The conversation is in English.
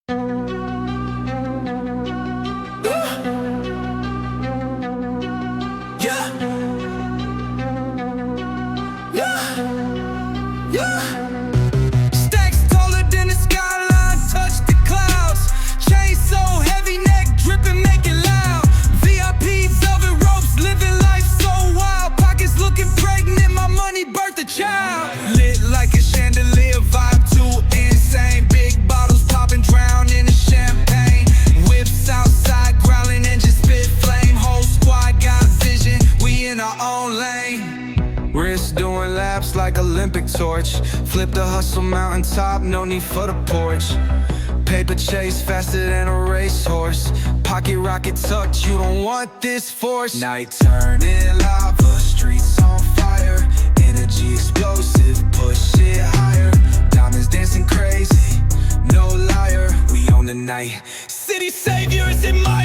Yeah, yeah, yeah. Stacks taller than the skyline, touch the clouds. Chain so heavy, neck dripping, make it loud. VIP velvet ropes, living life so wild. Pockets looking pregnant, my money birthed a child. Lit like a chandelier, vibe too insane. Big bottles popping, drown in the champagne. Whips outside, growling, engine spit flame. Whole squad got vision, we in our own lane. Wrist doing laps like Olympic torch. Flip the hustle mountaintop, no need for the porch. Paper chase faster than a racehorse. Pocket rocket tucked, you don't want this force. Night turning lava, streets on fire. Energy explosive, push it higher. Diamonds dancing crazy, no liar. We own the night. City saviors in my